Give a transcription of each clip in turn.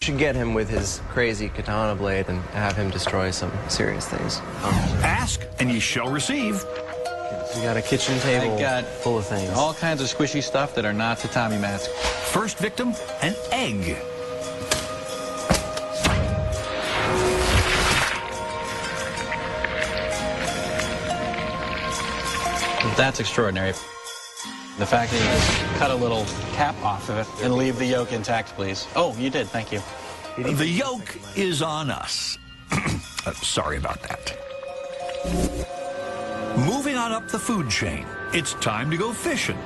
Should get him with his crazy katana blade and have him destroy some serious things. Ask and ye shall receive. We got a kitchen table full of things. All kinds of squishy stuff that are not tatami mats. First victim, an egg. That's extraordinary. The fact that you just cut a little cap off of it and leave the yolk intact, please. Oh, you did. Thank you. The yolk is on us. Sorry about that. Moving on up the food chain, it's time to go fishing.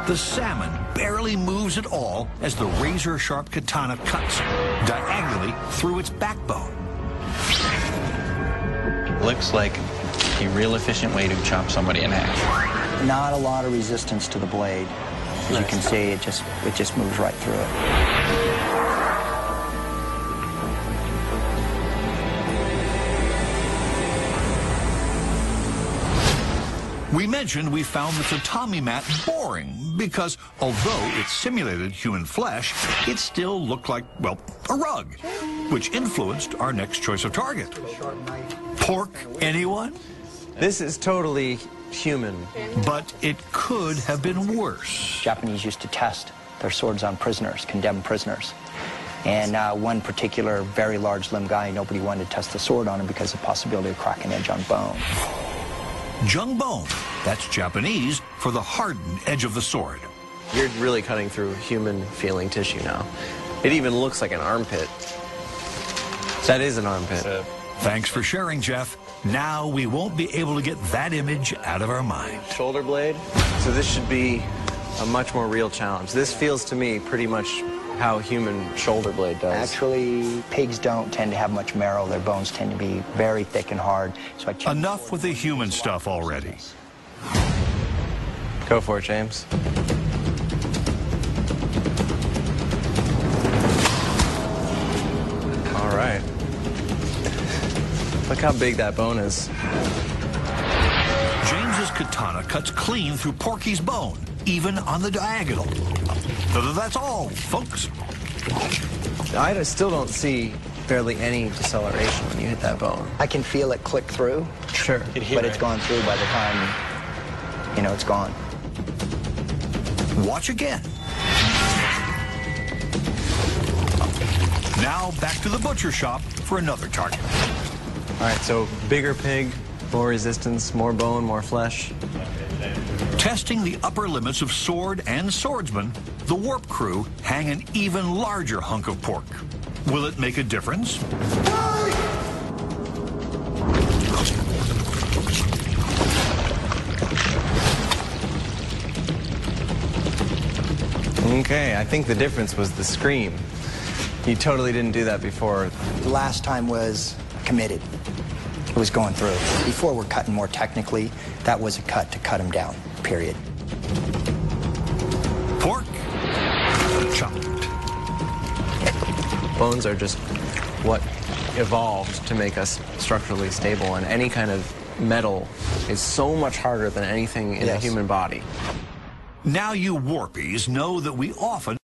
The salmon barely moves at all as the razor-sharp katana cuts diagonally through its backbone. Looks like a real efficient way to chop somebody in half. Not a lot of resistance to the blade. As you can see, it just moves right through it. We mentioned we found the tatami mat boring because although it simulated human flesh, it still looked like, well, a rug, which influenced our next choice of target. Pork, anyone? This is totally human. But it could have been worse. Japanese used to test their swords on prisoners, condemned prisoners. And one particular very large limb guy, nobody wanted to test the sword on him because of the possibility of cracking edge on bone. Jungbone, that's Japanese for the hardened edge of the sword. You're really cutting through human feeling tissue now. It even looks like an armpit. That is an armpit. Thanks for sharing, Jeff. Now we won't be able to get that image out of our mind. Shoulder blade. So this should be a much more real challenge. This feels to me pretty much how human shoulder blade does. Actually, pigs don't tend to have much marrow. Their bones tend to be very thick and hard. So Enough with the human stuff already. Go for it, James. All right. Look how big that bone is. James's katana cuts clean through Porky's bone, even on the diagonal. That's all, folks. I still don't see barely any deceleration when you hit that bone. I can feel it click through. Sure. But it's gone through by the time, you know, it's gone. Watch again. Now back to the butcher shop for another target. All right, so bigger pig, more resistance, more bone, more flesh. Testing the upper limits of sword and swordsman, the warp crew hang an even larger hunk of pork. Will it make a difference? Okay, I think the difference was the scream. You totally didn't do that before. The last time was committed. It was going through. Before we're cutting more technically, that was a cut to cut him down, period. Pork chopped. Bones are just what evolved to make us structurally stable, and any kind of metal is so much harder than anything in the human body. Now you warpies know that we often